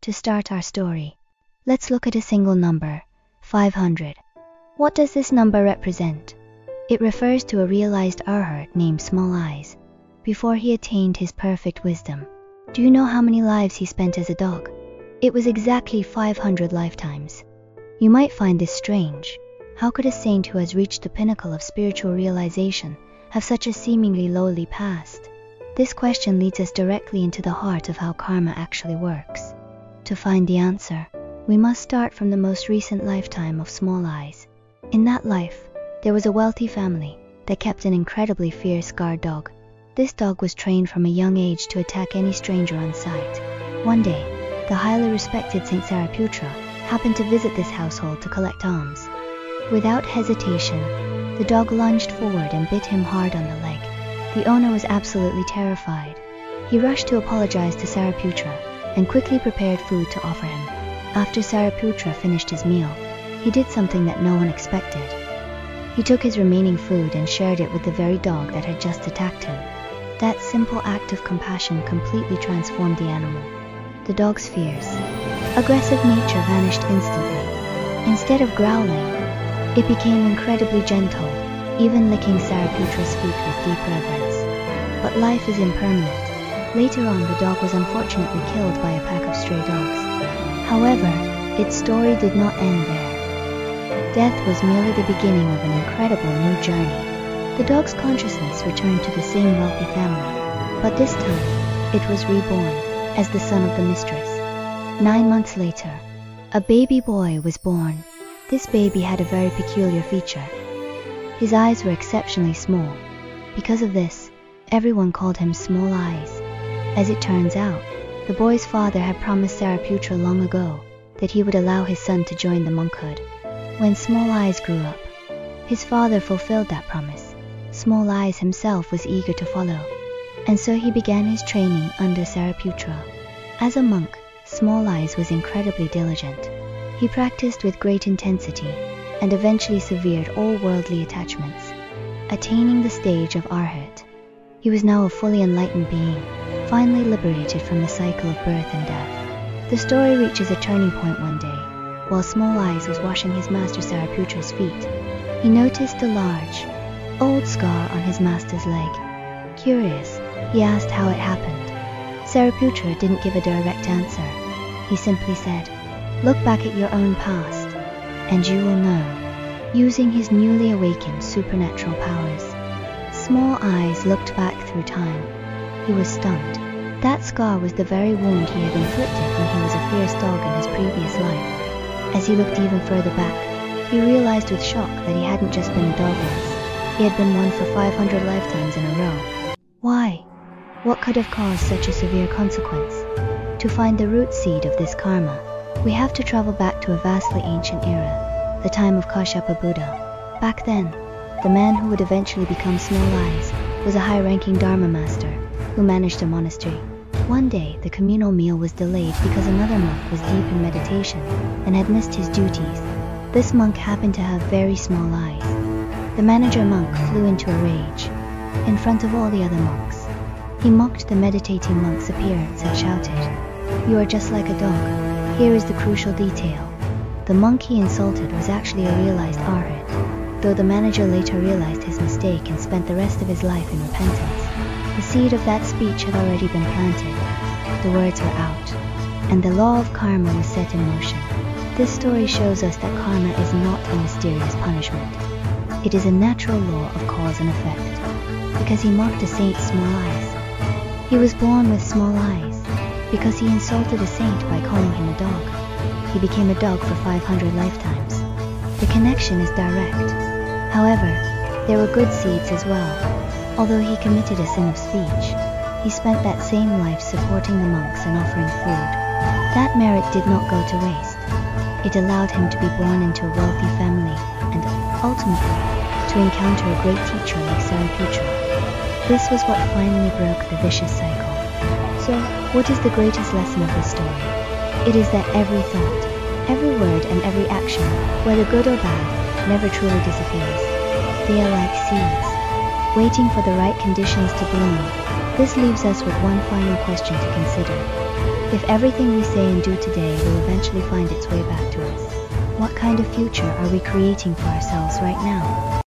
To start our story, let's look at a single number, 500. What does this number represent? It refers to a realized Arhat named Small Eyes, before he attained his perfect wisdom. Do you know how many lives he spent as a dog? It was exactly 500 lifetimes. You might find this strange. How could a saint who has reached the pinnacle of spiritual realization have such a seemingly lowly past? This question leads us directly into the heart of how karma actually works. To find the answer, we must start from the most recent lifetime of Small Eyes. In that life, there was a wealthy family that kept an incredibly fierce guard dog. This dog was trained from a young age to attack any stranger on sight. One day, the highly respected Saint Sariputra happened to visit this household to collect alms. Without hesitation, the dog lunged forward and bit him hard on the leg. The owner was absolutely terrified. He rushed to apologize to Sariputra and quickly prepared food to offer him. After Sariputra finished his meal, he did something that no one expected. He took his remaining food and shared it with the very dog that had just attacked him. That simple act of compassion completely transformed the animal. The dog's fierce, aggressive nature vanished instantly. Instead of growling, it became incredibly gentle, even licking Sariputra's feet with deep reverence. But life is impermanent. Later on, the dog was unfortunately killed by a pack of stray dogs. However, its story did not end there. Death was merely the beginning of an incredible new journey. The dog's consciousness returned to the same wealthy family, but this time, it was reborn as the son of the mistress. 9 months later, a baby boy was born. This baby had a very peculiar feature. His eyes were exceptionally small. Because of this, everyone called him Small Eyes. As it turns out, the boy's father had promised Sariputra long ago that he would allow his son to join the monkhood. When Small Eyes grew up, his father fulfilled that promise. Small Eyes himself was eager to follow, and so he began his training under Sariputra. As a monk, Small Eyes was incredibly diligent. He practiced with great intensity and eventually severed all worldly attachments, attaining the stage of Arhat. He was now a fully enlightened being, finally liberated from the cycle of birth and death. The story reaches a turning point one day. While Small Eyes was washing his master Sariputra's feet, he noticed a large, old scar on his master's leg. Curious, he asked how it happened. Sariputra didn't give a direct answer. He simply said, "Look back at your own past, and you will know," using his newly awakened supernatural powers. Small Eyes looked back through time. He was stunned. That scar was the very wound he had inflicted when he was a fierce dog in his previous life. As he looked even further back, he realized with shock that he hadn't just been a dog once. He had been one for 500 lifetimes in a row. Why? What could have caused such a severe consequence? To find the root seed of this karma, we have to travel back to a vastly ancient era, the time of Kashyapa Buddha. Back then, the man who would eventually become Small Eyes was a high-ranking Dharma master who managed a monastery. One day, the communal meal was delayed because another monk was deep in meditation and had missed his duties. This monk happened to have very small eyes. The manager monk flew into a rage. In front of all the other monks, he mocked the meditating monk's appearance and shouted, "You are just like a dog. Here is the crucial detail. The monk he insulted was actually a realized Arhat, though the manager later realized his mistake and spent the rest of his life in repentance. The seed of that speech had already been planted. The words were out, and the law of karma was set in motion. This story shows us that karma is not a mysterious punishment. It is a natural law of cause and effect. Because he mocked a saint's small eyes, he was born with small eyes. Because he insulted a saint by calling him a dog, he became a dog for 500 lifetimes. The connection is direct. However, there were good seeds as well. Although he committed a sin of speech, he spent that same life supporting the monks and offering food. That merit did not go to waste. It allowed him to be born into a wealthy family and, ultimately, to encounter a great teacher like Sariputra. This was what finally broke the vicious cycle. So, what is the greatest lesson of this story? It is that every thought, every word and every action, whether good or bad, never truly disappears. They are like seeds, waiting for the right conditions to bloom. This leaves us with one final question to consider. If everything we say and do today will eventually find its way back to us, what kind of future are we creating for ourselves right now?